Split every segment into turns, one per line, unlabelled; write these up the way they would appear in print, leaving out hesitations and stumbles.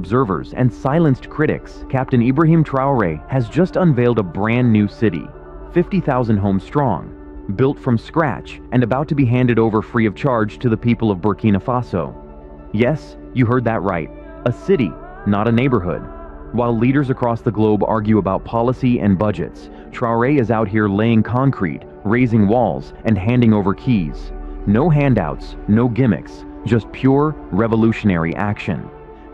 observers and silenced critics, Captain Ibrahim Traoré has just unveiled a brand new city, 50,000 homes strong, built from scratch and about to be handed over free of charge to the people of Burkina Faso. Yes, you heard that right. A city, not a neighborhood. While leaders across the globe argue about policy and budgets, Traoré is out here laying concrete, raising walls, and handing over keys. No handouts, no gimmicks, just pure revolutionary action.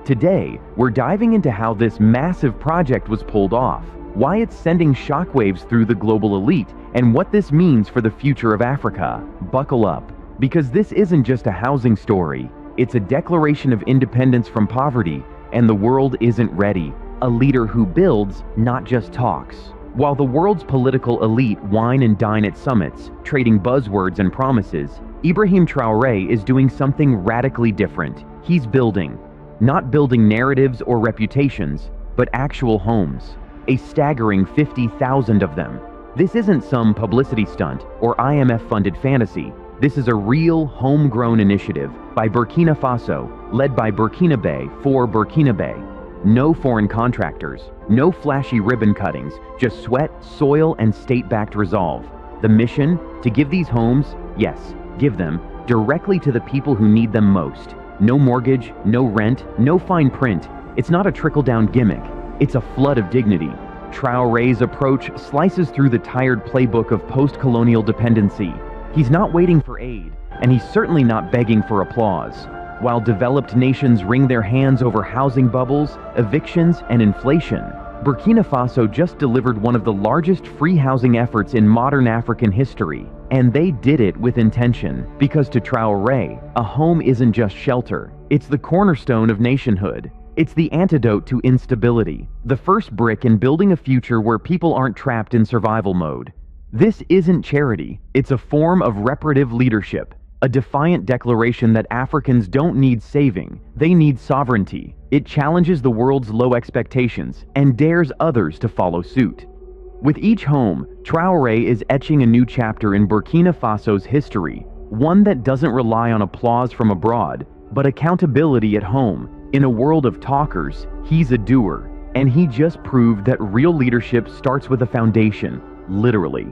Today, we're diving into how this massive project was pulled off, why it's sending shockwaves through the global elite, and what this means for the future of Africa. Buckle up, because this isn't just a housing story, it's a declaration of independence from poverty, and the world isn't ready. A leader who builds, not just talks. While the world's political elite wine and dine at summits, trading buzzwords and promises, Ibrahim Traoré is doing something radically different. He's building. Not building narratives or reputations, but actual homes. A staggering 50,000 of them. This isn't some publicity stunt or IMF-funded fantasy. This is a real, homegrown initiative by Burkina Faso, led by Burkinabe for Burkinabe. No foreign contractors, no flashy ribbon cuttings, just sweat, soil, and state-backed resolve. The mission? To give these homes, yes, give them, directly to the people who need them most. No mortgage, no rent, no fine print. It's not a trickle-down gimmick. It's a flood of dignity. Traoré's approach slices through the tired playbook of post-colonial dependency. He's not waiting for aid, and he's certainly not begging for applause. While developed nations wring their hands over housing bubbles, evictions, and inflation, Burkina Faso just delivered one of the largest free housing efforts in modern African history. And they did it with intention, because to Traoré, a home isn't just shelter, it's the cornerstone of nationhood. It's the antidote to instability, the first brick in building a future where people aren't trapped in survival mode. This isn't charity, it's a form of reparative leadership. A defiant declaration that Africans don't need saving, they need sovereignty. It challenges the world's low expectations and dares others to follow suit. With each home, Traoré is etching a new chapter in Burkina Faso's history, one that doesn't rely on applause from abroad, but accountability at home. In a world of talkers, he's a doer, and he just proved that real leadership starts with a foundation, literally.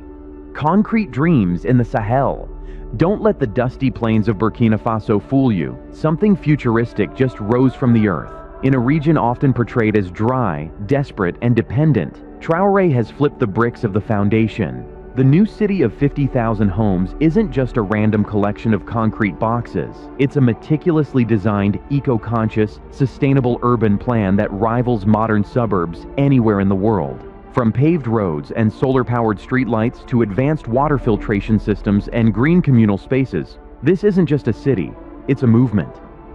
Concrete dreams in the Sahel. Don't let the dusty plains of Burkina Faso fool you. Something futuristic just rose from the earth. In a region often portrayed as dry, desperate, and dependent, Traoré has flipped the bricks of the foundation. The new city of 50,000 homes isn't just a random collection of concrete boxes. It's a meticulously designed, eco-conscious, sustainable urban plan that rivals modern suburbs anywhere in the world. From paved roads and solar-powered streetlights to advanced water filtration systems and green communal spaces, this isn't just a city, it's a movement.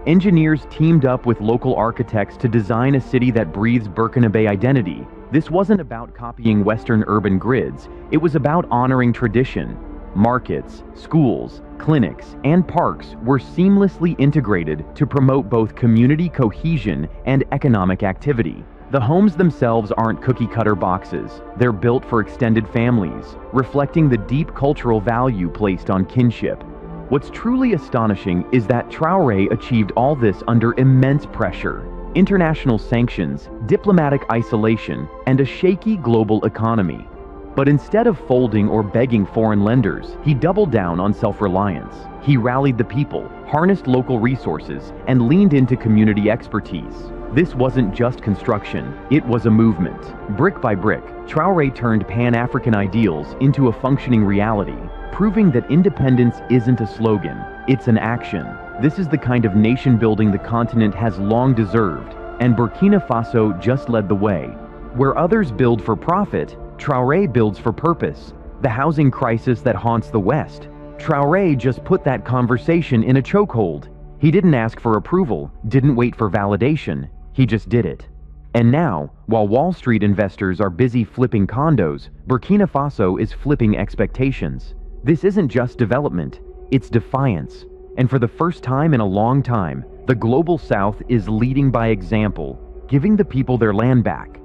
Engineers teamed up with local architects to design a city that breathes Burkinabe identity. This wasn't about copying Western urban grids, it was about honoring tradition. Markets, schools, clinics, and parks were seamlessly integrated to promote both community cohesion and economic activity. The homes themselves aren't cookie-cutter boxes. They're built for extended families, reflecting the deep cultural value placed on kinship. What's truly astonishing is that Traoré achieved all this under immense pressure. International sanctions, diplomatic isolation, and a shaky global economy. But instead of folding or begging foreign lenders, he doubled down on self-reliance. He rallied the people, harnessed local resources, and leaned into community expertise. This wasn't just construction, it was a movement. Brick by brick, Traoré turned Pan-African ideals into a functioning reality, proving that independence isn't a slogan, it's an action. This is the kind of nation-building the continent has long deserved, and Burkina Faso just led the way. Where others build for profit, Traoré builds for purpose. The housing crisis that haunts the West, Traoré just put that conversation in a chokehold. He didn't ask for approval, didn't wait for validation. He just did it. And now, while Wall Street investors are busy flipping condos, Burkina Faso is flipping expectations. This isn't just development, it's defiance. And for the first time in a long time, the Global South is leading by example, giving the people their land back.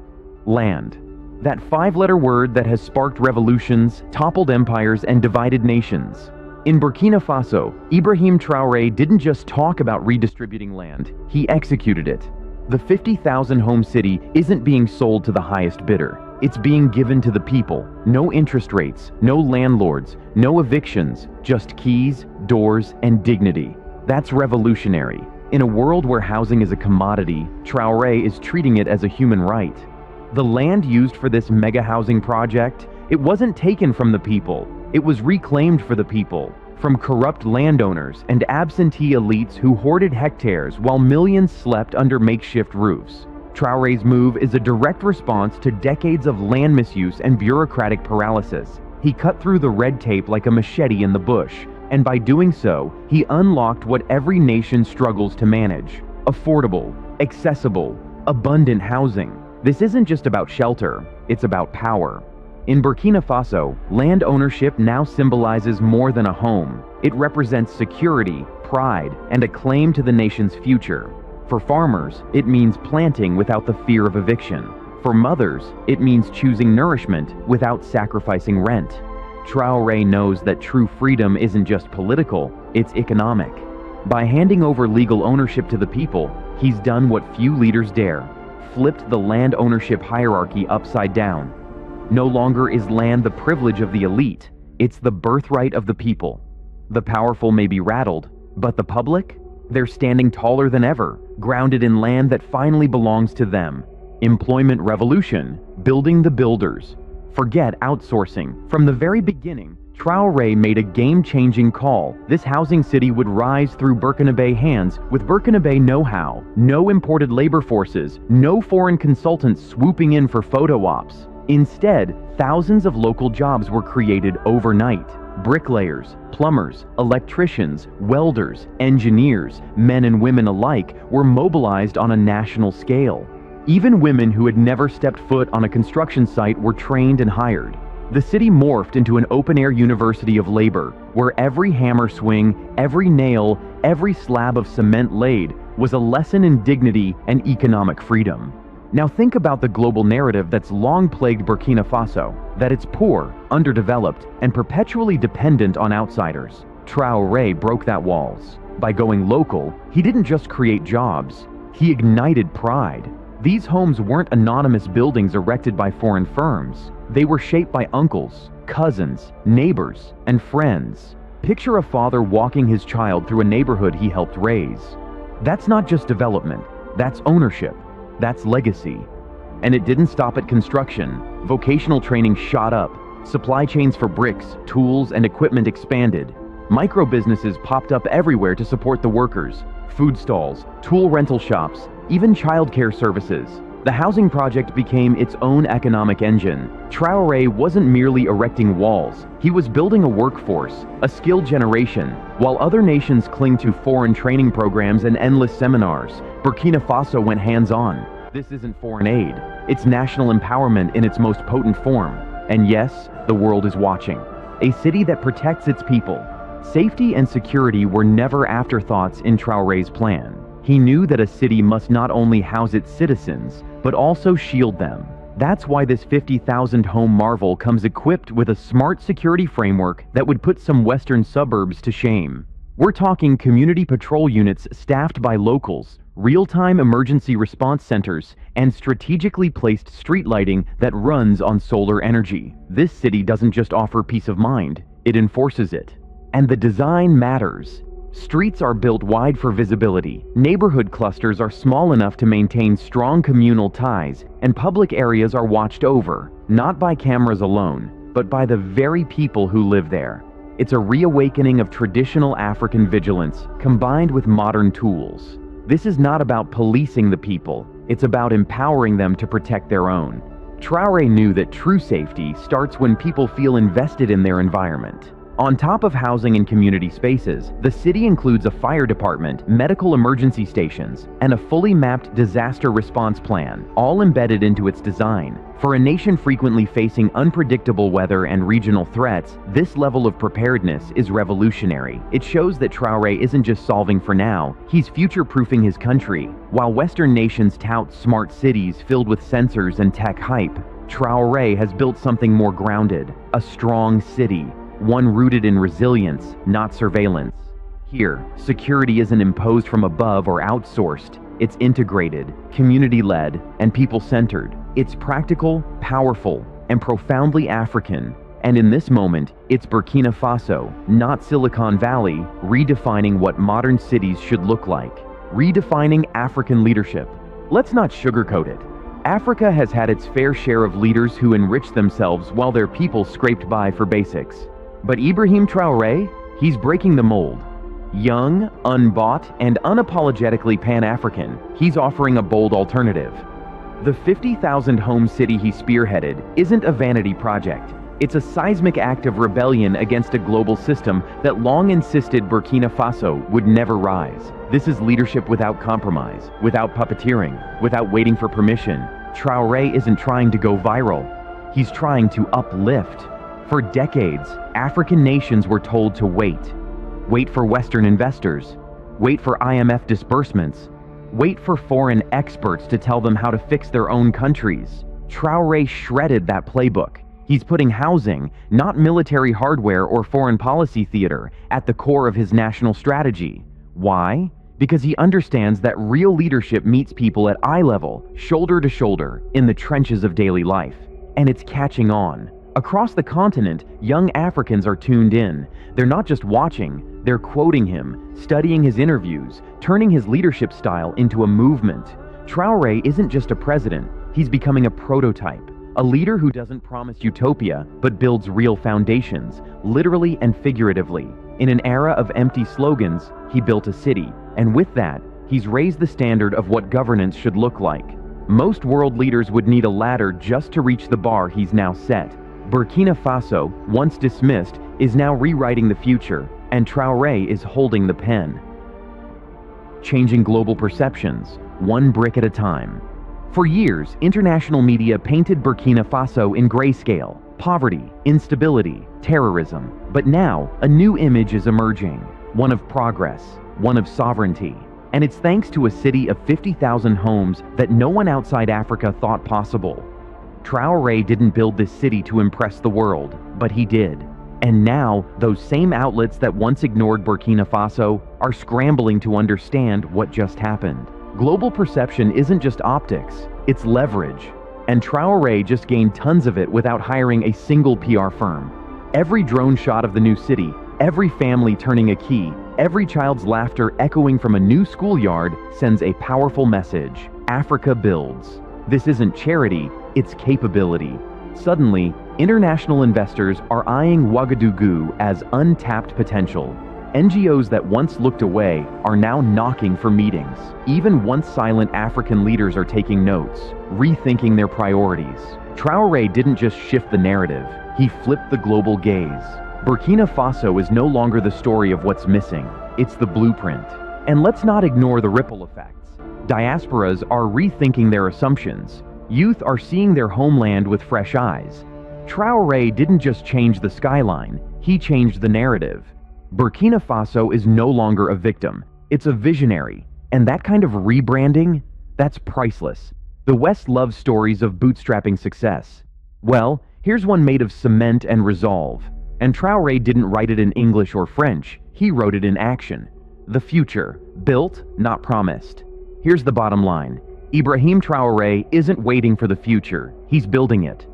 Land. That five-letter word that has sparked revolutions, toppled empires, and divided nations. In Burkina Faso, Ibrahim Traoré didn't just talk about redistributing land, he executed it. The 50,000 home city isn't being sold to the highest bidder. It's being given to the people. No interest rates, no landlords, no evictions, just keys, doors, and dignity. That's revolutionary. In a world where housing is a commodity, Traoré is treating it as a human right. The land used for this mega housing project, it wasn't taken from the people. It was reclaimed for the people, from corrupt landowners and absentee elites who hoarded hectares while millions slept under makeshift roofs. Traoré's move is a direct response to decades of land misuse and bureaucratic paralysis. He cut through the red tape like a machete in the bush, and by doing so, he unlocked what every nation struggles to manage: affordable, accessible, abundant housing. This isn't just about shelter, it's about power. In Burkina Faso, land ownership now symbolizes more than a home. It represents security, pride, and a claim to the nation's future. For farmers, it means planting without the fear of eviction. For mothers, it means choosing nourishment without sacrificing rent. Traoré knows that true freedom isn't just political, it's economic. By handing over legal ownership to the people, he's done what few leaders dare: flipped the land ownership hierarchy upside down. No longer is land the privilege of the elite, it's the birthright of the people. The powerful may be rattled, but the public? They're standing taller than ever, grounded in land that finally belongs to them. Employment revolution, building the builders. Forget outsourcing. From the very beginning, Traoré made a game-changing call. This housing city would rise through Burkinabe hands with Burkinabe know-how, no imported labor forces, no foreign consultants swooping in for photo ops. Instead, thousands of local jobs were created overnight. Bricklayers, plumbers, electricians, welders, engineers, men and women alike were mobilized on a national scale. Even women who had never stepped foot on a construction site were trained and hired. The city morphed into an open-air university of labor, where every hammer swing, every nail, every slab of cement laid was a lesson in dignity and economic freedom. Now think about the global narrative that's long plagued Burkina Faso, that it's poor, underdeveloped, and perpetually dependent on outsiders. Traoré broke that walls. By going local, he didn't just create jobs, he ignited pride. These homes weren't anonymous buildings erected by foreign firms. They were shaped by uncles, cousins, neighbors, and friends. Picture a father walking his child through a neighborhood he helped raise. That's not just development, that's ownership. That's legacy. And it didn't stop at construction. Vocational training shot up. Supply chains for bricks, tools, and equipment expanded. Micro businesses popped up everywhere to support the workers. Food stalls, tool rental shops, even childcare services. The housing project became its own economic engine. Traoré wasn't merely erecting walls. He was building a workforce, a skilled generation. While other nations cling to foreign training programs and endless seminars, Burkina Faso went hands-on. This isn't foreign aid. It's national empowerment in its most potent form. And yes, the world is watching. A city that protects its people. Safety and security were never afterthoughts in Traoré's plan. He knew that a city must not only house its citizens, but also shield them. That's why this 50,000 home marvel comes equipped with a smart security framework that would put some western suburbs to shame. We're talking community patrol units staffed by locals, real-time emergency response centers, and strategically placed street lighting that runs on solar energy. This city doesn't just offer peace of mind, it enforces it. And the design matters. Streets are built wide for visibility, neighborhood clusters are small enough to maintain strong communal ties, and public areas are watched over, not by cameras alone, but by the very people who live there. It's a reawakening of traditional African vigilance combined with modern tools. This is not about policing the people, it's about empowering them to protect their own. Traoré knew that true safety starts when people feel invested in their environment. On top of housing and community spaces, the city includes a fire department, medical emergency stations, and a fully mapped disaster response plan, all embedded into its design. For a nation frequently facing unpredictable weather and regional threats, this level of preparedness is revolutionary. It shows that Traoré isn't just solving for now, he's future-proofing his country. While Western nations tout smart cities filled with sensors and tech hype, Traoré has built something more grounded, a strong city. One rooted in resilience, not surveillance. Here, security isn't imposed from above or outsourced. It's integrated, community-led, and people-centered. It's practical, powerful, and profoundly African. And in this moment, it's Burkina Faso, not Silicon Valley, redefining what modern cities should look like. Redefining African leadership. Let's not sugarcoat it. Africa has had its fair share of leaders who enrich themselves while their people scraped by for basics. But Ibrahim Traoré, he's breaking the mold. Young, unbought, and unapologetically Pan-African, he's offering a bold alternative. The 50,000-home city he spearheaded isn't a vanity project. It's a seismic act of rebellion against a global system that long insisted Burkina Faso would never rise. This is leadership without compromise, without puppeteering, without waiting for permission. Traoré isn't trying to go viral. He's trying to uplift. For decades, African nations were told to wait. Wait for Western investors. Wait for IMF disbursements. Wait for foreign experts to tell them how to fix their own countries. Traoré shredded that playbook. He's putting housing, not military hardware or foreign policy theater, at the core of his national strategy. Why? Because he understands that real leadership meets people at eye level, shoulder to shoulder, in the trenches of daily life. And it's catching on. Across the continent, young Africans are tuned in. They're not just watching, they're quoting him, studying his interviews, turning his leadership style into a movement. Traoré isn't just a president, he's becoming a prototype. A leader who doesn't promise utopia, but builds real foundations, literally and figuratively. In an era of empty slogans, he built a city, and with that, he's raised the standard of what governance should look like. Most world leaders would need a ladder just to reach the bar he's now set. Burkina Faso, once dismissed, is now rewriting the future, and Traoré is holding the pen. Changing global perceptions, one brick at a time. For years, international media painted Burkina Faso in grayscale: poverty, instability, terrorism. But now, a new image is emerging, one of progress, one of sovereignty. And it's thanks to a city of 50,000 homes that no one outside Africa thought possible. Traoré didn't build this city to impress the world, but he did. And now, those same outlets that once ignored Burkina Faso are scrambling to understand what just happened. Global perception isn't just optics, it's leverage. And Traoré just gained tons of it without hiring a single PR firm. Every drone shot of the new city, every family turning a key, every child's laughter echoing from a new schoolyard sends a powerful message. Africa builds. This isn't charity, it's capability. Suddenly, international investors are eyeing Ouagadougou as untapped potential. NGOs that once looked away are now knocking for meetings. Even once silent African leaders are taking notes, rethinking their priorities. Traoré didn't just shift the narrative, he flipped the global gaze. Burkina Faso is no longer the story of what's missing, it's the blueprint. And let's not ignore the ripple effects. Diasporas are rethinking their assumptions. Youth are seeing their homeland with fresh eyes. Traoré didn't just change the skyline, he changed the narrative. Burkina Faso is no longer a victim, it's a visionary. And that kind of rebranding, that's priceless. The West loves stories of bootstrapping success. Well, here's one made of cement and resolve. And Traoré didn't write it in English or French, he wrote it in action. The future, built, not promised. Here's the bottom line. Ibrahim Traoré isn't waiting for the future, he's building it.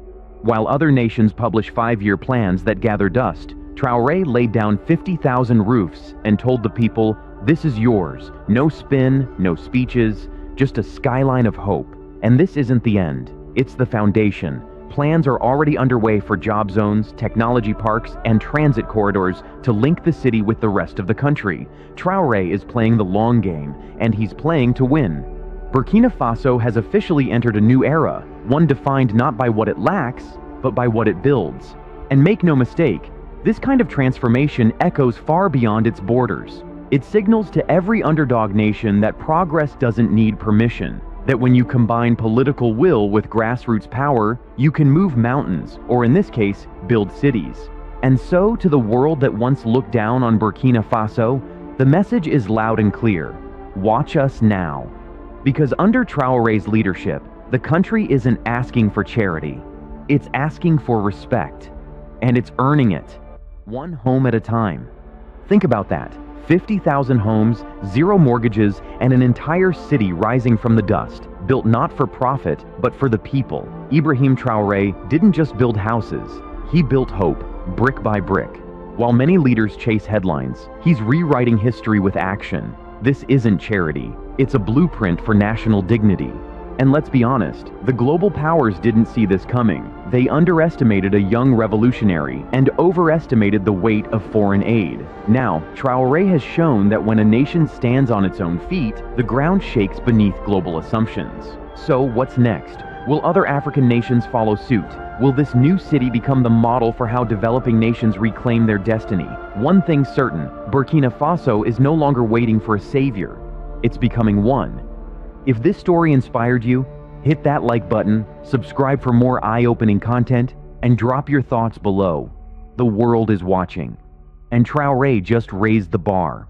While other nations publish 5-year plans that gather dust, Traoré laid down 50,000 roofs and told the people, this is yours. No spin, no speeches, just a skyline of hope. And this isn't the end, it's the foundation. Plans are already underway for job zones, technology parks, and transit corridors to link the city with the rest of the country. Traoré is playing the long game, and he's playing to win. Burkina Faso has officially entered a new era, one defined not by what it lacks, but by what it builds. And make no mistake, this kind of transformation echoes far beyond its borders. It signals to every underdog nation that progress doesn't need permission, that when you combine political will with grassroots power, you can move mountains, or in this case, build cities. And so, to the world that once looked down on Burkina Faso, the message is loud and clear. Watch us now. Because under Traoré's leadership, the country isn't asking for charity. It's asking for respect. And it's earning it. One home at a time. Think about that. 50,000 homes, zero mortgages, and an entire city rising from the dust, built not for profit, but for the people. Ibrahim Traoré didn't just build houses, he built hope, brick by brick. While many leaders chase headlines, he's rewriting history with action. This isn't charity, it's a blueprint for national dignity. And let's be honest, the global powers didn't see this coming. They underestimated a young revolutionary and overestimated the weight of foreign aid. Now, Traoré has shown that when a nation stands on its own feet, the ground shakes beneath global assumptions. So what's next? Will other African nations follow suit? Will this new city become the model for how developing nations reclaim their destiny? One thing's certain, Burkina Faso is no longer waiting for a savior. It's becoming one. If this story inspired you, hit that like button, subscribe for more eye-opening content, and drop your thoughts below. The world is watching. And Traoré just raised the bar.